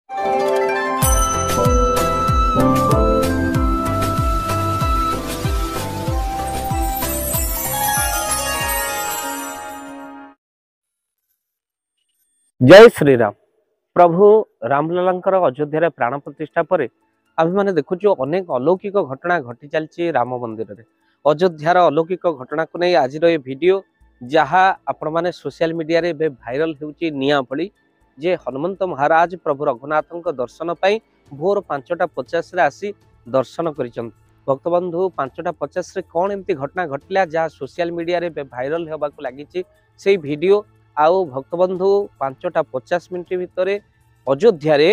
जय श्री राम। प्रभु रामललांकर अयोध्या प्राण प्रतिष्ठा पर आम मैंने देखु अनेक अलौकिक घटना घटी चलती राम मंदिर में। अयोध्यार अलौकिक घटना को नहीं आज ये वीडियो जहाँ आपण मैंने सोशल मीडिया रे भाइराल होची निया भली जे हनुमंत महाराज प्रभु रघुनाथ दर्शन पाई भोर 5:50 आसी दर्शन कर भक्तबंधु 5:50 कौन एमती घटना घटला जहाँ सोशल मीडिया रे भाइराल होगा लगी से वीडियो आउ भक्तबंधु 5:50 भितर अयोध्या रे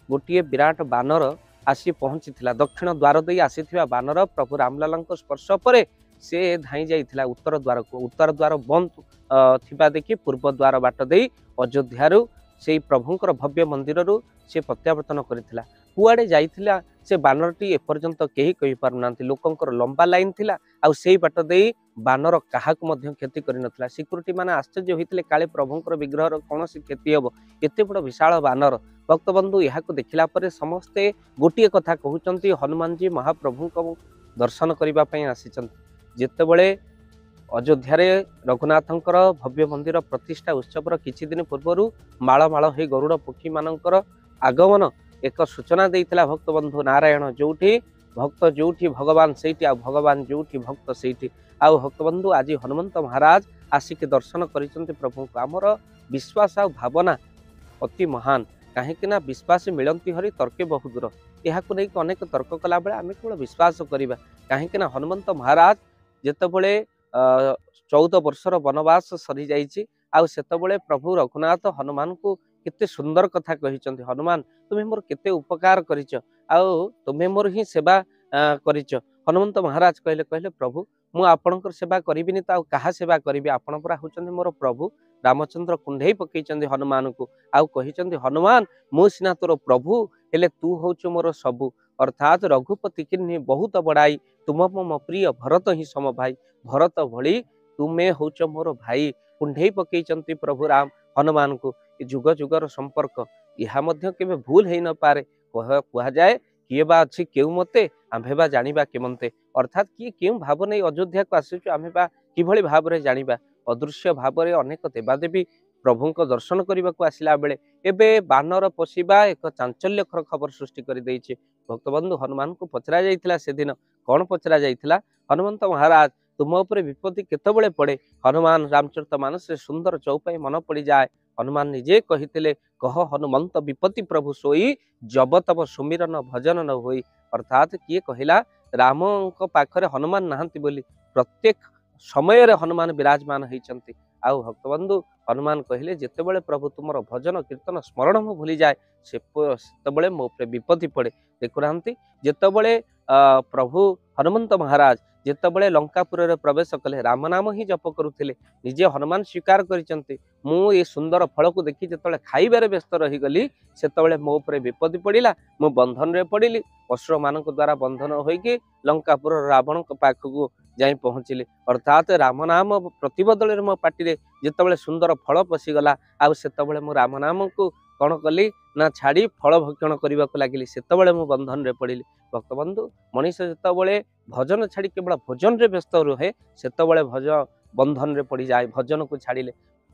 गोटे विराट बानर आसी पहुंची दक्षिण द्वार दे आसी बानर प्रभु रामलला स्पर्श पर से धाई जाइथिला उत्तर द्वार को। उत्तर द्वार बंद थिबा देखि पूर्व द्वार बाट दे अयोध्या से प्रभुंकर भव्य मंदिर रु से प्रत्यावर्तन करथिला। कुआडे जाइथिला से बानरटी एपर्यंत केही कहि पारुना लोकंकर लंबा लाइन थिला आउ सेही बाट दे बानर काहाकु मध्य क्षति करि नथिला। सिक्युरिटी माने आश्चर्य होइथिले काले प्रभुंकर विग्रहर कोनोसी क्षति हबो एते बड़ विशाल बानर। भक्तबंधु याहाकु देखिला परे समस्ते गोटिए कथा कहउचंती हनुमान जी महाप्रभुंक दर्शन करिबा पई आसीचंती। जेतेबेले अयोध्या रे रघुनाथंकर भव्य मंदिर प्रतिष्ठा उत्सवर किछि दिन पूर्वरु माळ माळ हे गरुड़ पक्षी मानकर आगमन एक सूचना देइथिला भक्तबंधु नारायण जोठी भक्त जोठी भगवान सेठी आ भगवान जोठी भक्त सेठी आ भक्तबंधु आज हनुमंत महाराज आसिक दर्शन करिसंती प्रभु को। आमर विश्वास आ भावना अति महान कहीं विश्वास मिलती हरि तर्के बहुत दूर यह अनेक तर्क कला बेले आम केवल विश्वास करवा कहीं हनुमंत महाराज जितेबले 14 वर्षर वनवास सरी जाइए आतेबले प्रभु रघुनाथ हनुमान को केते सुंदर कथा कही हनुमान तुम्हें मोर केते उपकार करिच तुम्हें मोर ही सेवा करिच। हनुमंत महाराज कहले कहले प्रभु मु आपणकर सेवा करिबिनी तो कहा सेवा करिबि आपण परा होचंदी मोर प्रभु। रामचंद्र कुंढई पकईचंदी हनुमान को आउ कहिचंदी हनुमान मु सिना तोर प्रभु हेले तू होचु मोर सबु अर्थात रघुपति किन्नी बहुत बड़ाई तुम मम प्रिय भरत ही सम भाई भरत भली तुम्हें होच मोर भाई कुंढई पकईचंती प्रभु राम हनुमान को। जुग जुगर संपर्क यह केवे भूल है न पारे कह जाए किए बा अच्छी केउ मते आम्भे बा जानिबा केमंते अर्थात किए केउ भाव नहीं अयोध्या को आसीचु आम्भे बा किभली भाव रे जानिबा। अदृश्य भाव रे अनेक देवादेवी प्रभु को दर्शन करने को आसला बेले एबे बानर पशिबा एक चांचल्यकर खबर सृष्टि कर देइछे। भक्तबंधु हनुमान को पचरा जाइथिला से दिन कौन पचरा जाइथिला हनुमंत महाराज तुम उपर विपत्ति केतबेले पड़े हनुमान रामचरितमानस रे सुंदर चौपाई मन पड़ी जाए। हनुमान निजे कहिथिले कह हनुमंत विपत्ति प्रभु सोई जब तब सुमिरन भजन न होई अर्थात किए कहिला राम को पाखरे हनुमान नहांती बोली प्रत्येक समय रे हनुमान विराजमान होइचंती। आउ भक्तबंधु हनुमान कहले जेतेबेले प्रभु तुमर भजन कीर्तन स्मरण मु भूली जाए सेतेबेले मो उपरे विपत्ति पड़े। देखुनांती जेतेबेले प्रभु हनुमंत महाराज जेतेबेले लंकापुर रे प्रवेश कले राम नाम ही जप करुथिले निजे हनुमान स्वीकार करिसंती मु ये सुंदर फल को देखि जेतेबेले खाइबारे व्यस्त रही गली सेतेबेले मो उपरे विपत्ति पड़िला मु बंधन रे पड़िली असुर मानक द्वारा बंधन होइकी लंकापुर रावण पाखक जाई पहुँचली अर्थात राम नाम प्रतिबदल मो पार्टी जितेबाला सुंदर फल पशिगला आतेबले मु राम नाम को कौन कली ना छाड़ी फल भक्षण करने को लगिली सेतेबले मु बंधन रे पड़िली। भक्तबंधु मनीष जितेबले भजन छाड़ी केवल भजन रे व्यस्त रुहे सेतेबले भजन बंधन रे पड़ी जाए। भजन को छाड़िले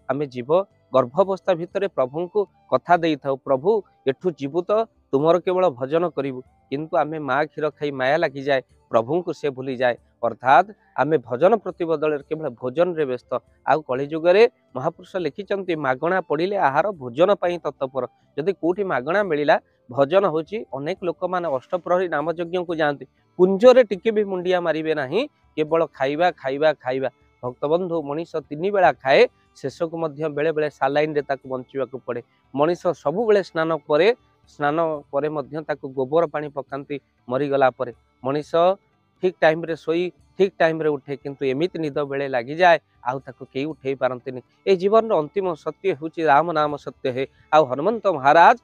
आमे जीव गर्भावस्था भितर प्रभु को कथा दे था प्रभु एठू जीवु तो तुमर केवल भजन करूँ किंतु आमे माँ क्षीर खाई माया लगी जाए प्रभु को से भूली जाए अर्थात आमे भजन प्रतिबदल केवल भोजन रे व्यस्त। आउ कलिजुगे महापुरुष लिखिंट मागणा पड़िले आहार भोजन पाई तत्पर जदि कौटी मागणा मिलला भजन होची अनेक लोक माने अष्टप्रहरी नाम यज्ञ को जाती कुंजरे टिके भी मुंडिया मारे ना केवल खाइबा खाइबा खाइबा। भक्तबंधु मनीष 3 बेला खाए शेष को मध्य बेले बेले सालाइन रे ताकू बंचिबा को पड़े। मनीष सबु बेले स्नान परे मध्य ताकू गोबर पानी पकांती मरीगला परे मनीष ठीक टाइम रे सोई ठीक टाइम रे उठे किंतु एमिति निद बेले लगी जाए आउ ताकू केही उठे पारंतिनी। ए जीवन रो अंतिम सत्य होची राम नाम सत्य है। आउ हनुमंत महाराज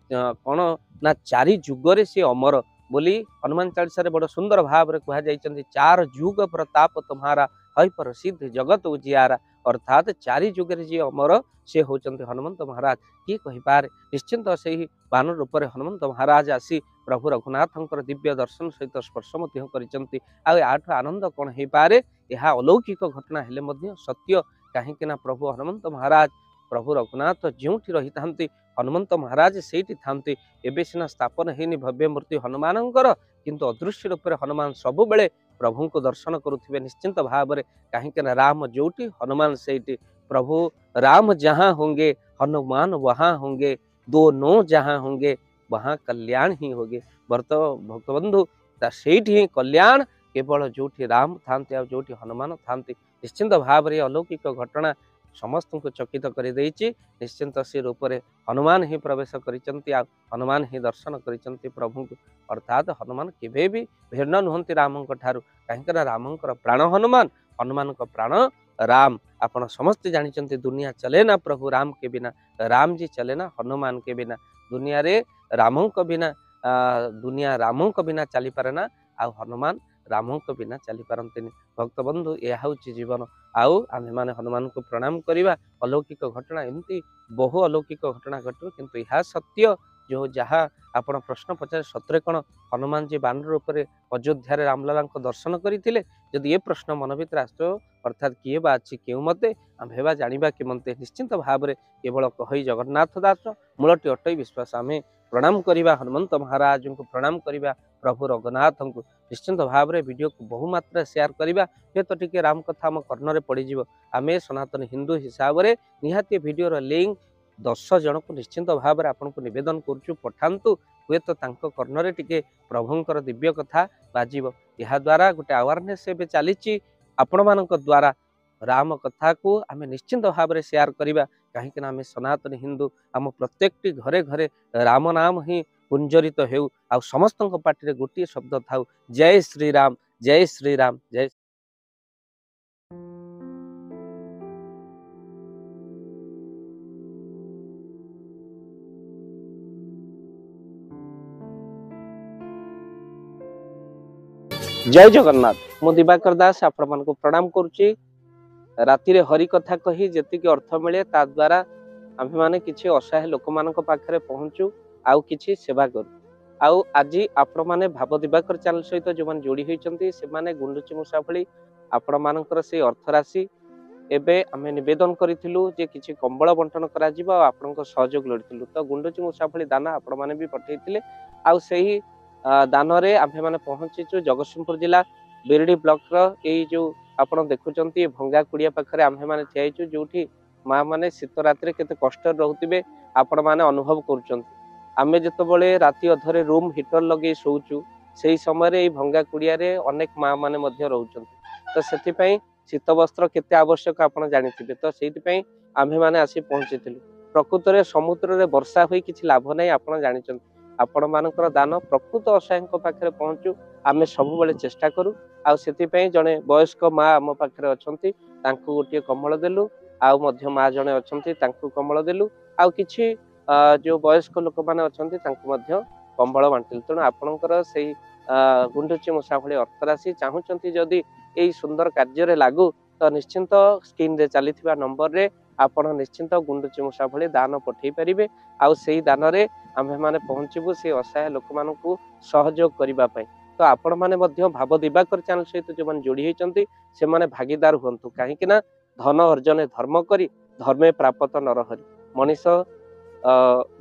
कौन ना 4 जुगरे से अमर बोली हनुमान चालीसा रे बड़ सुंदर भाव रे कहा जाइछन्ती 4 जुग प्रताप तुम्हारा है पर सिद्ध जगत उजियारा अर्थात चारि जुगे जी अमर सी होचंती हनुमंत महाराज किए कहीपे निश्चिंत से बानर रूप में हनुमंत महाराज आसी प्रभु रघुनाथ दिव्य दर्शन सहित स्पर्श आठ आनंद कौन हो पारे यह अलौकिक घटना हेले सत्य कहीं प्रभु हनुमंत महाराज प्रभु रघुनाथ जो रही था हनुमंत महाराज से एवं सीना स्थापन होनी भव्य मूर्ति हनुमान किंतु अदृश्य रूप में हनुमान सबु बेले प्रभु को दर्शन करुवे निश्चिंत भाव में कहीं राम जोटी हनुमान से प्रभु राम जहाँ होंगे हनुमान वहाँ होंगे दोनों जहाँ होंगे वहाँ कल्याण ही होगे भक्त बंधु से कल्याण केवल जोटी राम था जोटी हनुमान था निश्चिंत भाव में अलौकिक घटना समस्त को चकित कर निश्चिंत से रूप में हनुमान ही प्रवेश कर हनुमान ही दर्शन कर प्रभु को अर्थात हनुमान केवे भी भिन्न नुहति राम ठारू कहीं राम प्राण हनुमान हनुमान प्राण राम आपण समस्ते जानते दुनिया चले ना प्रभु राम के बिना राम जी चले ना हनुमान के बिना दुनिया रे राम को बिना दुनिया राम को बिना चली पारे ना आ हनुमान राम को बिना चली पारती भक्त बंधु यह हूँ जीवन आउ आम मैंने हनुमान को प्रणाम करवा अलौकिक घटना एमती बहु अलौकिक घटना घटे किंतु यह सत्य जो जहाँ आपण प्रश्न पचारे सतरे कौन हनुमान जी बानर रूप में अयोध्या रामलाला दर्शन करते जदि ये प्रश्न मन भर आस अर्थात किए बा अच्छी क्यों मते आम जाना कि मते निश्चिंत भाव में केवल कही जगन्नाथ दास मूलटी अटई विश्वास आम प्रणाम करवा हनुमंत महाराज को प्रणाम करवा प्रभु रघुनाथ को निश्चिंत भाव में वीडियो को बहुमात्रा शेयर करवा हे तो टी राम कथा आम कर्णर पड़ज आम सनातन हिंदू हिसाब से निहाती वीडियोर लिंक 10 जन को निश्चिंत भाव में आपको निवेदन करुचु पठातु हे तो कर्णर टी प्रभुंर दिव्य कथा बाजिब यह द्वारा गोटे अवेयरनेस चली आपण मान द्वारा राम कथा को आम निश्चिंत भाव में शेयर करवा कहीं आम सनातन हिंदू आम प्रत्येक घरे घरे राम नाम ही गुंजरित हो आ समस्त पार्टी गोटे शब्द था जय श्री राम जय श्री राम जय जय जगन्नाथ मु दिवाकर दास आपण मान को प्रणाम करुच्ची राति हरि कथा कही जी अर्थ मिले ता द्वारा आम मैंने किसी असहाय लोक मान पाखे पहुँचू आउ किसी सेवा करूँ आउ आज आपण मैंने भाव दिवाकर चैनल सहित जो मैंने जोड़ी होती से गुंडुची मूषा भली आपण मानकर से अर्थ राशि एवं आम नवेदन करूँ जे किसी कंबल बंटन कर सहयोग लोड़ी तो गुंडुची मूषा भली दाना आपण मैंने भी पठे आउ से दान आम मैंने पहुँचीचु जगतसिंहपुर जिला बिरडी ब्लॉक रो जो आप देखुं भंगा कुड़िया पाखे आम मैंने ठियाईचु जो माँ मैंने शीत रात्रि केते कष्ट रोते आपण मैंने अनुभव करें जिते राति अधरे रूम हीटर लगे शोचु से समय भंगा कुड़िया अनेक माँ मैंने रोचंती तो से शीत वस्त्र केते आवश्यक आप जानी तो से आम मैंने आसी पहुँची प्रकृत में समुद्र में वर्षा हुई किसी लाभ नहीं आप जानते आपण मानकर दान प्रकृत असहाय पाखे पहुँचू आम सब बेले चेष्टा करूँ आउ जड़े वयस्क माँ आम पाखे अच्छा गोटे कमल देलु आउ माँ जड़े अच्छा कमल देलु आउ कि जो वयस्क लोक मैंने अच्छा कम्बल बांटिलु तेणु आपणकर से गुंडुची मूषा भली अर्थ राशि चाहूँगी जदि यही सुंदर कार्य लागू तो निश्चिंत स्क्रीन रे चली नंबर रे आपण निश्चिंत गुंडुची मूषा भली दान पठे पारे आउ से दान रे आम्भे माने पहुँचबू से असहाय लोक मान सहयोग करने तो आपण मैंने भाव दिवाकर चैनल सहित जो मैंने जोड़ी होती से मैंने भागीदार हूँ कहीं धन अर्जन धर्म करी धर्मे प्राप्त नरहरि मनीष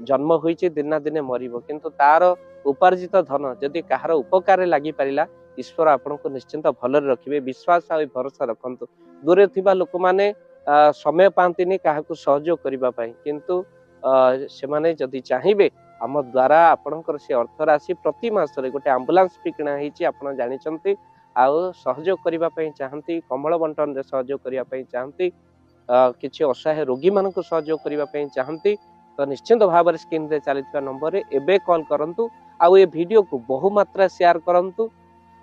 जन्म होइछि दिना दिने मरिबो किंतु तार उपार्जित धन जदि कहार उपकार लगी पारिला ईश्वर आपण को निश्चिंत भलरे रखिबे विश्वास आ भरोसा रखंतु दूरे थिबा लोक माने समय पांतिनी काहाकू सहयोग करिबा पई किंतु से माने जदि चाहिबे आम द्वारा आपणकर से अर्थ राशि प्रति मासरे गोटे आम्बुलांस भी किणा होइछि आपण जानिचंती आउ सहयोग करिबा पई चाहंती कमल बंटन रे सहयोग करिबा पई चाहंती किछि असहाय रोगी मानक सहयोग करिबा पई चाहंती तो निश्चिंत भाव में स्क्रीन रे चली नंबर रे एबे कॉल करंतु आउ ये वीडियो को बहु मात्रा शेयर करंतु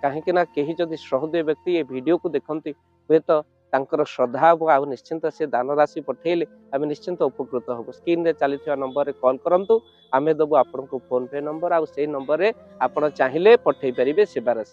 कहीं ना कहीं जदि सहृदय व्यक्ति ये वीडियो को देखती हे तो तांकर श्रद्धा आउ निश्चिंत से दान राशि पठेले आम निश्चिंत उपकृत हबो स्क्रीन रे चली नंबर रे कॉल करंतु आमे देबो आपन को फोन पे नंबर आउ से नंबर रे आपण चाहिले पठेई परिबे सेवा राशि।